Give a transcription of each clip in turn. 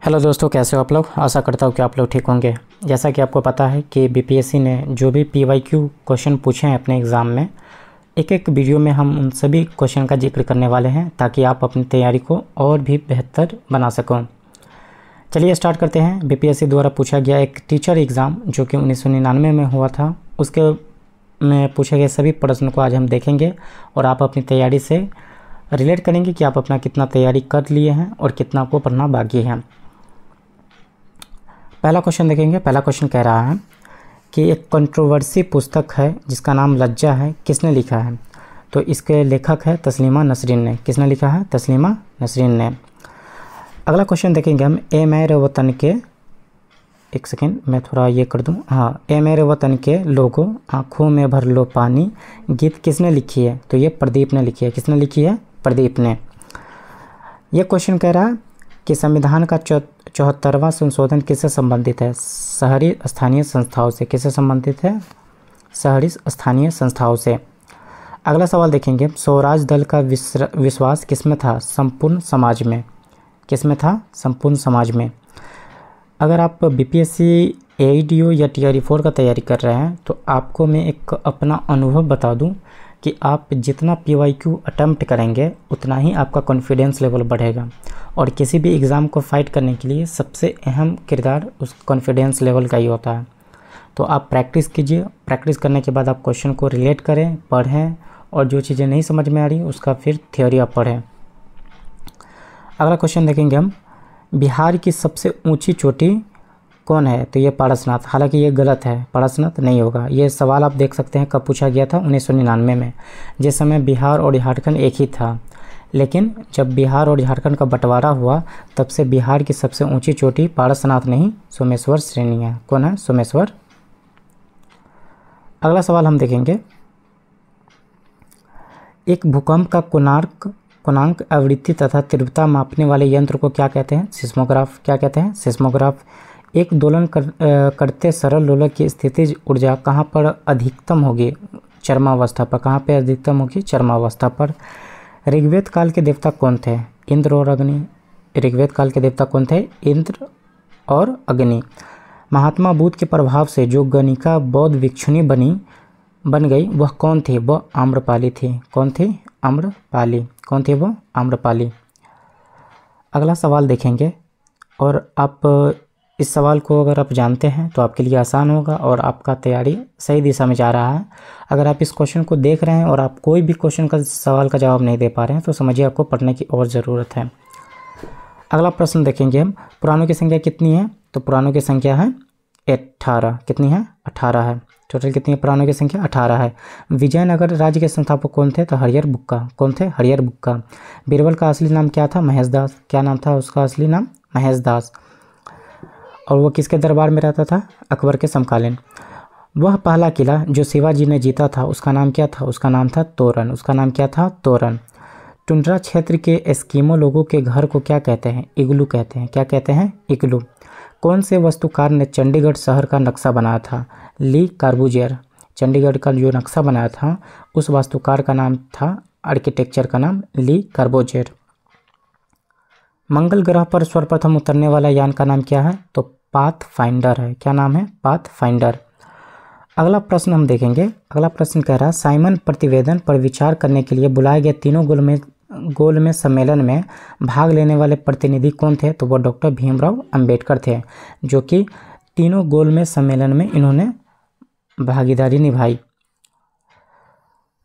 Hello दोस्तों, कैसे हो आप लोग। आशा करता हूँ कि आप लोग ठीक होंगे। जैसा कि आपको पता है कि बीपीएससी ने जो भी पीवाईक्यू क्वेश्चन पूछे हैं अपने एग्ज़ाम में, एक एक वीडियो में हम उन सभी क्वेश्चन का जिक्र करने वाले हैं ताकि आप अपनी तैयारी को और भी बेहतर बना सको। चलिए स्टार्ट करते हैं। बीपीएससी द्वारा पूछा गया एक टीचर एग्ज़ाम जो कि 1999 में हुआ था, उसके में पूछे गए सभी प्रश्न को आज हम देखेंगे और आप अपनी तैयारी से रिलेट करेंगे कि आप अपना कितना तैयारी कर लिए हैं और कितना आपको पढ़ना बाकी है। पहला क्वेश्चन देखेंगे। पहला क्वेश्चन कह रहा है कि एक कंट्रोवर्सी पुस्तक है जिसका नाम लज्जा है, किसने लिखा है? तो इसके लेखक है तस्लीमा नसरीन ने। किसने लिखा है? तस्लीमा नसरीन ने। अगला क्वेश्चन देखेंगे हम। ए मेरे वतन के, एक सेकेंड मैं थोड़ा ये कर दूं, हाँ, ए मेरे वतन के लोगों आँखों में भर लो पानी, गीत किसने लिखी है? तो ये प्रदीप ने लिखी है। किसने लिखी है? प्रदीप ने। ये क्वेश्चन कह रहा है कि संविधान का 74वां संशोधन किससे संबंधित है? शहरी स्थानीय संस्थाओं से। किससे संबंधित है? शहरी स्थानीय संस्थाओं से। अगला सवाल देखेंगे। स्वराज दल का विश्वास किसमें था? संपूर्ण समाज में। किसमें था? संपूर्ण समाज में। अगर आप बीपीएससी एईडीओ या टीआरई 4 का तैयारी कर रहे हैं तो आपको मैं एक अपना अनुभव बता दूं कि आप जितना पीवाईक्यू अटेम्प्ट करेंगे उतना ही आपका कॉन्फिडेंस लेवल बढ़ेगा और किसी भी एग्ज़ाम को फाइट करने के लिए सबसे अहम किरदार उस कॉन्फिडेंस लेवल का ही होता है। तो आप प्रैक्टिस कीजिए। प्रैक्टिस करने के बाद आप क्वेश्चन को रिलेट करें, पढ़ें और जो चीज़ें नहीं समझ में आ रही उसका फिर थ्योरी आप पढ़ें। अगला क्वेश्चन देखेंगे हम। बिहार की सबसे ऊँची चोटी कौन है? तो ये पारसनाथ। हालांकि ये गलत है, पारसनाथ नहीं होगा। ये सवाल आप देख सकते हैं कब पूछा गया था, 1999 में, जिस समय बिहार और झारखंड एक ही था। लेकिन जब बिहार और झारखंड का बंटवारा हुआ तब से बिहार की सबसे ऊंची चोटी पारसनाथ नहीं, सोमेश्वर श्रेणी है। कौन है? सोमेश्वर। अगला सवाल हम देखेंगे। एक भूकंप का कोणांक, आवृत्ति तथा तीव्रता मापने वाले यंत्र को क्या कहते हैं? सिस्मोग्राफ। क्या कहते हैं? सिस्मोग्राफ। एक दोलन करते सरल लोलक की स्थितिज ऊर्जा कहाँ पर अधिकतम होगी? चरमावस्था पर। कहाँ पे अधिकतम होगी? चरमावस्था पर। ऋग्वेद काल के देवता कौन थे? इंद्र और अग्नि। ऋग्वेद काल के देवता कौन थे? इंद्र और अग्नि। महात्मा बुद्ध के प्रभाव से जो गणिका बौद्ध भिक्षुणी बन गई वह कौन थी? वह आम्रपाली थी। कौन थी? आम्रपाली। कौन थी वो? आम्रपाली। अगला सवाल देखेंगे और आप इस सवाल को अगर आप जानते हैं तो आपके लिए आसान होगा और आपका तैयारी सही दिशा में जा रहा है। अगर आप इस क्वेश्चन को देख रहे हैं और आप कोई भी क्वेश्चन का सवाल का जवाब नहीं दे पा रहे हैं तो समझिए आपको पढ़ने की और ज़रूरत है। अगला प्रश्न देखेंगे हम। पुराणों की संख्या कितनी है? तो पुराणों की संख्या है 18। कितनी है? 18 है। टोटल कितनी है पुराणों की संख्या? 18 है। विजयनगर राज्य के संस्थापक कौन थे? तो हरिहर बुक्का। कौन थे? हरिहर बुक्का। बीरबल का असली नाम क्या था? महेश दास। क्या नाम था उसका असली नाम? महेश दास। और वो किसके दरबार में रहता था? अकबर के समकालीन। वह पहला किला जो शिवाजी ने जीता था उसका नाम क्या था? उसका नाम था तोरण। उसका नाम क्या था? तोरण। टुंड्रा क्षेत्र के एस्किमो लोगों के घर को क्या कहते हैं? इग्लू कहते हैं। क्या कहते हैं? इग्लू। कौन से वास्तुकार ने चंडीगढ़ शहर का नक्शा बनाया था? ली कार्बूजियर। चंडीगढ़ का जो नक्शा बनाया था उस वास्तुकार का नाम था, आर्किटेक्चर का नाम, ली कार्बूजियर। मंगल ग्रह पर सर्वप्रथम उतरने वाला यान का नाम क्या है? तो पाथफाइंडर है। क्या नाम है? पाथफाइंडर। अगला प्रश्न हम देखेंगे। अगला प्रश्न कह रहा है साइमन प्रतिवेदन पर विचार करने के लिए बुलाए गए तीनों गोलमेज सम्मेलन में भाग लेने वाले प्रतिनिधि कौन थे? तो वो डॉक्टर भीमराव अंबेडकर थे, जो कि तीनों गोलमेज सम्मेलन में इन्होंने भागीदारी निभाई।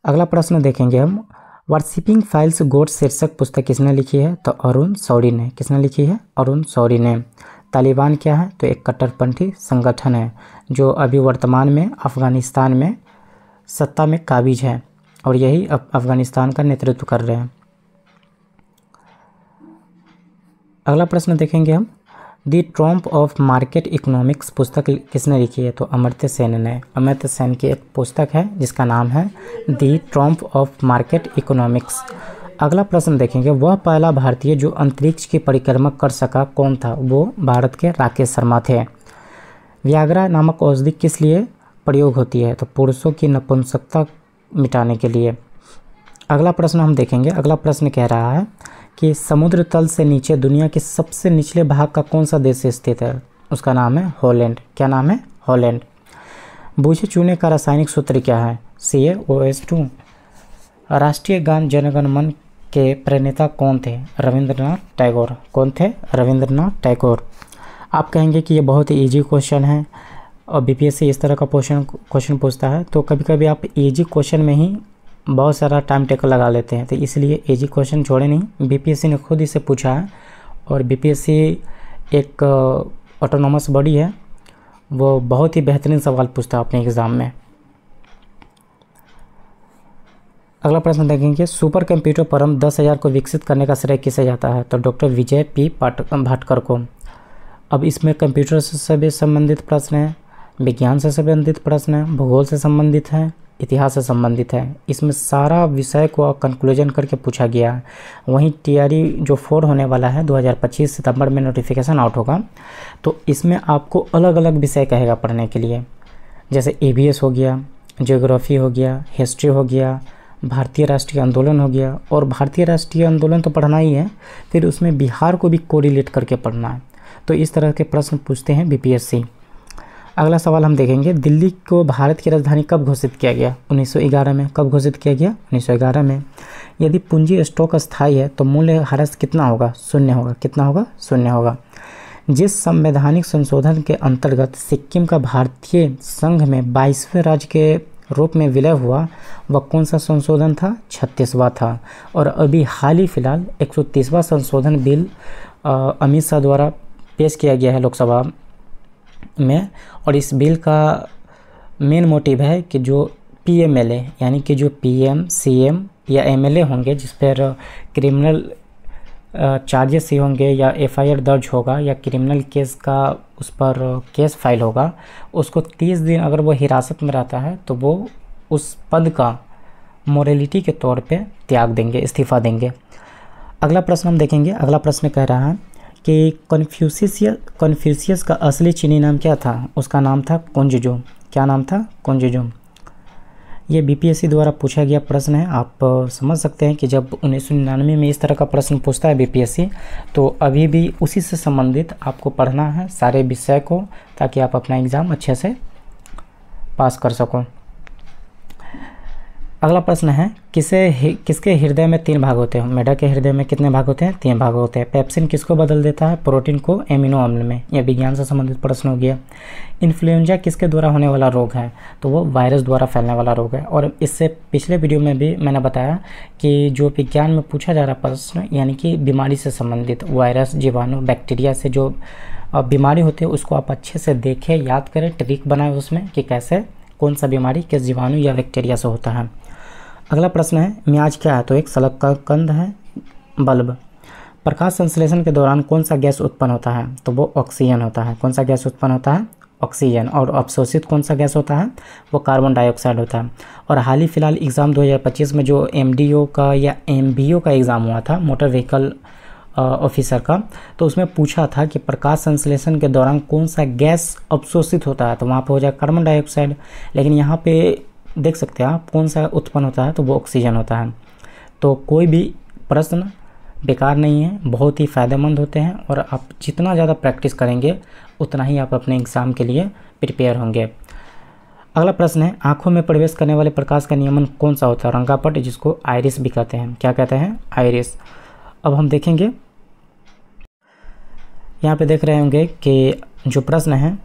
अगला प्रश्न देखेंगे हम। वर्शिपिंग फाइल्स गोड्स शीर्षक पुस्तक किसने लिखी है? तो अरुण शौरी ने। किसने लिखी है? अरुण शौरी ने। तालिबान क्या है? तो एक कट्टरपंथी संगठन है जो अभी वर्तमान में अफ़गानिस्तान में सत्ता में काबिज है और यही अफ़गानिस्तान का नेतृत्व कर रहे हैं। अगला प्रश्न देखेंगे हम। दी ट्रम्प ऑफ मार्केट इकोनॉमिक्स पुस्तक किसने लिखी है? तो अमर्त्य सेन ने। अमर्त्य सेन की एक पुस्तक है जिसका नाम है दी ट्रम्प ऑफ मार्केट इकोनॉमिक्स। अगला प्रश्न देखेंगे। वह पहला भारतीय जो अंतरिक्ष की परिक्रमा कर सका कौन था? वो भारत के राकेश शर्मा थे। व्याग्रा नामक औषधि किस लिए प्रयोग होती है? तो पुरुषों की नपुंसकता मिटाने के लिए। अगला प्रश्न हम देखेंगे। अगला प्रश्न कह रहा है कि समुद्र तल से नीचे दुनिया के सबसे निचले भाग का कौन सा देश स्थित है? उसका नाम है हॉलैंड। क्या नाम है? हॉलैंड। बूझे चूने का रासायनिक सूत्र क्या है? CaOH2। राष्ट्रीय गान जनगण मन के प्रणेता कौन थे? रविंद्रनाथ टैगोर। कौन थे? रविंद्रनाथ टैगोर। आप कहेंगे कि ये बहुत ही ईजी क्वेश्चन है और BPSC इस तरह का क्वेश्चन पूछता है, तो कभी कभी आप ईजी क्वेश्चन में ही बहुत सारा टाइम टेकल लगा लेते हैं, तो इसलिए ईजी क्वेश्चन छोड़े नहीं। BPSC ने खुद इसे पूछा है और BPSC एक ऑटोनॉमस बॉडी है, वो बहुत ही बेहतरीन सवाल पूछता है अपने एग्ज़ाम में। अगला प्रश्न देखेंगे, सुपर कंप्यूटर परम 10,000 को विकसित करने का श्रेय किसे जाता है? तो डॉक्टर विजय P भाटकर को। अब इसमें कंप्यूटर से भी संबंधित प्रश्न है, विज्ञान से संबंधित प्रश्न है, भूगोल से संबंधित है, इतिहास से संबंधित है। इसमें सारा विषय को कंक्लूजन करके पूछा गया है। वहीं TRE जो 4 होने वाला है 2025 सितंबर में नोटिफिकेशन आउट होगा, तो इसमें आपको अलग अलग विषय कहेगा पढ़ने के लिए, जैसे EVS हो गया, ज्योग्राफी हो गया, हिस्ट्री हो गया, भारतीय राष्ट्रीय आंदोलन हो गया। और भारतीय राष्ट्रीय आंदोलन तो पढ़ना ही है, फिर उसमें बिहार को भी कोरिलेट करके पढ़ना है। तो इस तरह के प्रश्न पूछते हैं BPSC। अगला सवाल हम देखेंगे, दिल्ली को भारत की राजधानी कब घोषित किया गया? 1911 में। कब घोषित किया गया? 1911 में। यदि पूंजी स्टॉक अस्थायी है तो मूल्य ह्रास कितना होगा? 0 होगा। कितना होगा? 0 होगा। जिस संवैधानिक संशोधन के अंतर्गत सिक्किम का भारतीय संघ में 22वें राज्य के रूप में विलय हुआ, वह कौन सा संशोधन था? 36वां था। और अभी हाल ही फिलहाल 130वां संशोधन बिल अमित शाह द्वारा पेश किया गया है लोकसभा में। और इस बिल का मेन मोटिव है कि जो PMLA यानी कि जो PM, CM या MLA होंगे, जिस पर क्रिमिनल चार्जेस ही होंगे या FIR दर्ज होगा या क्रिमिनल केस का उस पर केस फाइल होगा, उसको 30 दिन अगर वो हिरासत में रहता है तो वो उस पद का मोरेलिटी के तौर पे त्याग देंगे, इस्तीफ़ा देंगे। अगला प्रश्न हम देखेंगे। अगला प्रश्न कह रहा है कि कन्फ्यूशियस का असली चीनी नाम क्या था? उसका नाम था कुंजजो। क्या नाम था? कुंजजो। ये BPSC द्वारा पूछा गया प्रश्न है। आप समझ सकते हैं कि जब 1999 में इस तरह का प्रश्न पूछता है BPSC, तो अभी भी उसी से संबंधित आपको पढ़ना है सारे विषय को, ताकि आप अपना एग्ज़ाम अच्छे से पास कर सको। अगला प्रश्न है, किसके हृदय में 3 भाग होते हैं? मेढक के हृदय में कितने भाग होते हैं? 3 भाग होते हैं। पेप्सिन किसको बदल देता है? प्रोटीन को एमिनो अम्ल में। यह विज्ञान से संबंधित प्रश्न हो गया। इन्फ्लुएंजा किसके द्वारा होने वाला रोग है? तो वो वायरस द्वारा फैलने वाला रोग है। और इससे पिछले वीडियो में भी मैंने बताया कि जो विज्ञान में पूछा जा रहा प्रश्न, यानी कि बीमारी से संबंधित वायरस, जीवाणु, बैक्टीरिया से जो बीमारी होती है, उसको आप अच्छे से देखें, याद करें, ट्रिक बनाएं उसमें कि कैसे कौन सा बीमारी किस जीवाणु या बैक्टीरिया से होता है। अगला प्रश्न है, म्याज क्या है? तो एक सलग का कंद है, बल्ब। प्रकाश संश्लेषण के दौरान कौन सा गैस उत्पन्न होता है? तो वो ऑक्सीजन होता है। कौन सा गैस उत्पन्न होता है? ऑक्सीजन। और अवशोषित कौन सा गैस होता है? वो कार्बन डाइऑक्साइड होता है। और हाल ही फिलहाल एग्ज़ाम 2025 में जो MDO का या MBO का एग्ज़ाम हुआ था, मोटर व्हीकल ऑफिसर का, तो उसमें पूछा था कि प्रकाश संश्लेषण के दौरान कौन सा गैस अवशोषित होता है? तो वहाँ पे हो जाए कार्बन डाइऑक्साइड। लेकिन यहाँ पे देख सकते हैं आप कौन सा उत्पन्न होता है, तो वो ऑक्सीजन होता है। तो कोई भी प्रश्न बेकार नहीं है, बहुत ही फ़ायदेमंद होते हैं। और आप जितना ज़्यादा प्रैक्टिस करेंगे उतना ही आप अपने एग्ज़ाम के लिए प्रिपेयर होंगे। अगला प्रश्न है, आँखों में प्रवेश करने वाले प्रकाश का नियमन कौन सा होता है? रंगापट, जिसको आइरिस भी कहते हैं। क्या कहते हैं? आइरिस। अब हम देखेंगे, यहाँ पे देख रहे होंगे कि जो प्रश्न है,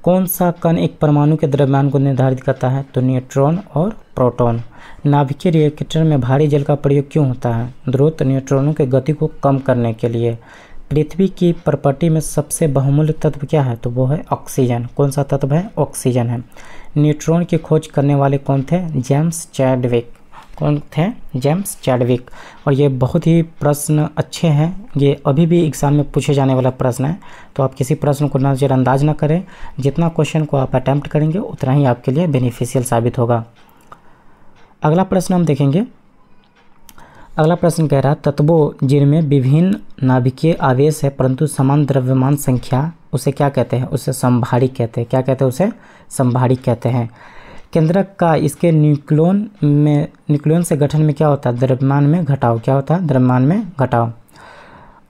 कौन सा कण एक परमाणु के द्रव्यमान को निर्धारित करता है? तो न्यूट्रॉन और प्रोटॉन। नाभिकीय रिएक्टर में भारी जल का प्रयोग क्यों होता है? ध्रुव न्यूट्रॉनों की गति को कम करने के लिए। पृथ्वी की प्रॉपर्टी में सबसे बहुमूल्य तत्व क्या है? तो वो है ऑक्सीजन। कौन सा तत्व है? ऑक्सीजन है। न्यूट्रॉन की खोज करने वाले कौन थे? James Chadwick. कौन थे? James Chadwick. और ये बहुत ही प्रश्न अच्छे हैं, ये अभी भी एग्ज़ाम में पूछे जाने वाला प्रश्न है, तो आप किसी प्रश्न को नज़रअंदाज ना करें। जितना क्वेश्चन को आप अटैम्प्ट करेंगे उतना ही आपके लिए बेनिफिशियल साबित होगा। अगला प्रश्न हम देखेंगे। अगला प्रश्न कह रहा है, तत्वों जिनमें विभिन्न नाभिकीय आवेश है परंतु समान द्रव्यमान संख्या, उसे क्या कहते हैं? उसे समभारिक कहते हैं। क्या कहते हैं? उसे समभारिक कहते हैं। केंद्रक का इसके न्यूक्लियन से गठन में क्या होता है? द्रव्यमान में घटाव। क्या होता है? द्रव्यमान में घटाव।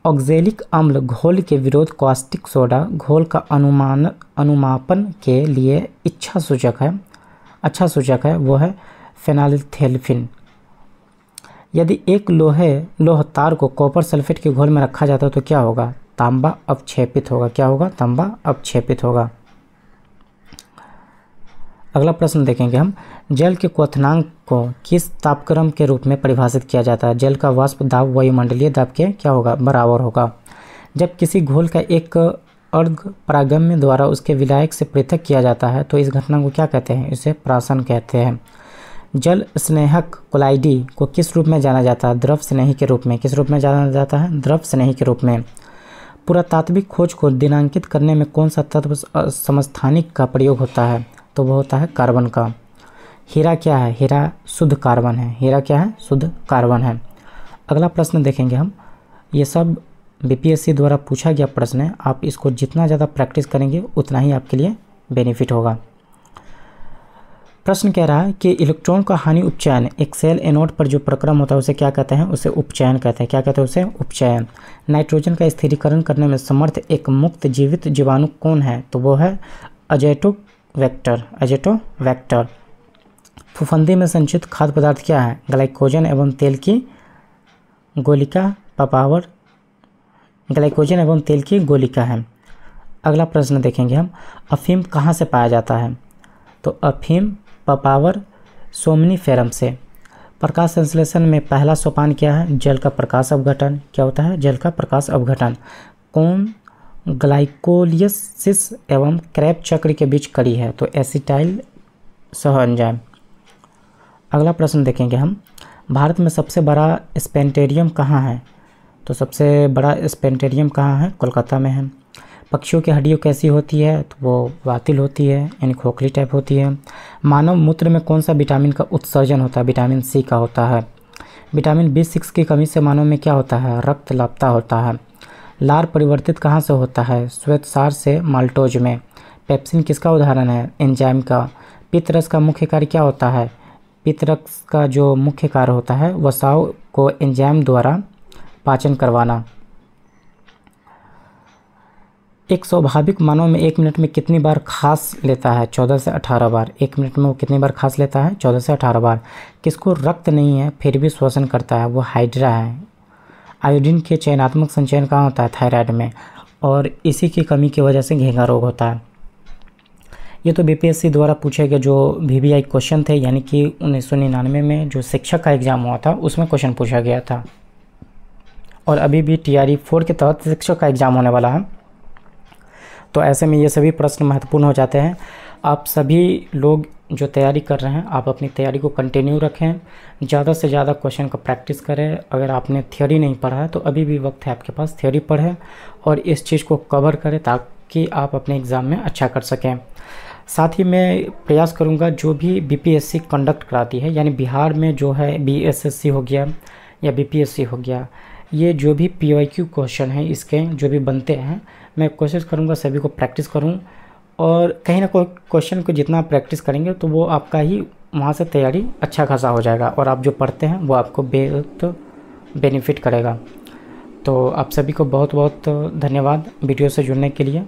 ऑक्जेलिक अम्ल घोल के विरोध कॉस्टिक सोडा घोल का अनुमापन के लिए अच्छा सूचक है वो है फेनोल्फथालीन। यदि एक लोह तार को कॉपर सल्फेट के घोल में रखा जाता है तो क्या होगा? तांबा अवक्षेपित होगा। क्या होगा? तांबा अवक्षेपित होगा। अगला प्रश्न देखेंगे हम, जल के क्वथनांक को किस तापक्रम के रूप में परिभाषित किया जाता है? जल का वाष्प दाब वायुमंडलीय दाब के क्या होगा? बराबर होगा। जब किसी घोल का एक अर्ध परागम्य द्वारा उसके विलायक से पृथक किया जाता है तो इस घटना को क्या कहते हैं? इसे प्राशन कहते हैं। जल स्नेहक कोलाइडी को किस रूप में जाना जाता है? द्रव स्नेही के रूप में। किस रूप में जाना जाता है? द्रव स्नेही के रूप में। पुरातात्विक खोज को दिनांकित करने में कौन सा तत्व समस्थानिक का प्रयोग होता है? तो वो होता है कार्बन का। हीरा क्या है? हीरा शुद्ध कार्बन है। हीरा क्या है? शुद्ध कार्बन है। अगला प्रश्न देखेंगे हम, ये सब बीपीएससी द्वारा पूछा गया प्रश्न है। आप इसको जितना ज़्यादा प्रैक्टिस करेंगे उतना ही आपके लिए बेनिफिट होगा। प्रश्न कह रहा है कि इलेक्ट्रॉन का हानि उपचयन एक सेल एनोड पर जो प्रक्रम होता है उसे क्या कहते हैं? उसे उपचयन कहते हैं। क्या कहते हैं? उसे उपचयन। नाइट्रोजन का स्थिरीकरण करने में समर्थ एक मुक्त जीवित जीवाणु कौन है? तो वो है अजेटोवेक्टर। फुफुंदी में संचित खाद्य पदार्थ क्या है? ग्लाइकोजन एवं तेल की गोलिका पापावर। ग्लाइकोजन एवं तेल की गोलिका है। अगला प्रश्न देखेंगे हम, अफीम कहाँ से पाया जाता है? तो अफीम पापावर सोमनीफेरम से। प्रकाश संश्लेषण में पहला सोपान क्या है? जल का प्रकाश अपघटन। क्या होता है? जल का प्रकाश अपघटन। कौन ग्लाइकोलिसिस एवं क्रैब चक्र के बीच कड़ी है? तो एसिटाइल सह एंजाइम। अगला प्रश्न देखेंगे हम, भारत में सबसे बड़ा स्पेंटेरियम कहाँ है? तो सबसे बड़ा स्पेंटेरियम कहाँ है? कोलकाता में है। पक्षियों की हड्डियाँ कैसी होती है? तो वो वातिल होती है, यानी खोखली टाइप होती है। मानव मूत्र में कौन सा विटामिन का उत्सर्जन होता है? विटामिन सी का होता है। विटामिन B6 की कमी से मानव में क्या होता है? रक्तलापता होता है। लार परिवर्तित कहाँ से होता है? श्वेतसार से माल्टोज में। पेप्सिन किसका उदाहरण है? एंजाइम का। पित्त रस का मुख्य कार्य क्या होता है? पित्त रस का जो मुख्य कार्य होता है वसाव को एंजाइम द्वारा पाचन करवाना। एक स्वाभाविक मानव में 1 मिनट में कितनी बार खांस लेता है? 14 से 18 बार। 1 मिनट में वो कितनी बार खांस लेता है? 14 से 18 बार। किसको रक्त नहीं है फिर भी श्वसन करता है? वो हाइड्रा है। आयोडीन के चयनात्मक संचयन कहाँ होता है? थायराइड में। और इसी की कमी की वजह से घेंघा रोग होता है। ये तो बीपीएससी द्वारा पूछे गए जो VVI क्वेश्चन थे, यानी कि 1999 में जो शिक्षक का एग्ज़ाम हुआ था उसमें क्वेश्चन पूछा गया था। और अभी भी TRE 4 के तहत शिक्षक का एग्ज़ाम होने वाला है। तो ऐसे में ये सभी प्रश्न महत्वपूर्ण हो जाते हैं। आप सभी लोग जो तैयारी कर रहे हैं आप अपनी तैयारी को कंटिन्यू रखें, ज़्यादा से ज़्यादा क्वेश्चन का प्रैक्टिस करें। अगर आपने थ्योरी नहीं पढ़ा है तो अभी भी वक्त है आपके पास, थ्योरी पढ़ें और इस चीज़ को कवर करें ताकि आप अपने एग्ज़ाम में अच्छा कर सकें। साथ ही मैं प्रयास करूंगा जो भी बीपीएससी कंडक्ट कराती है, यानी बिहार में जो है BSSC हो गया या BPSC हो गया, ये जो भी PYQ क्वेश्चन है इसके जो भी बनते हैं मैं कोशिश करूंगा सभी को प्रैक्टिस करूं। और कहीं ना कोई क्वेश्चन को जितना प्रैक्टिस करेंगे तो वो आपका ही वहाँ से तैयारी अच्छा खासा हो जाएगा और आप जो पढ़ते हैं वो आपको बेनिफिट करेगा। तो आप सभी को बहुत बहुत धन्यवाद वीडियो से जुड़ने के लिए।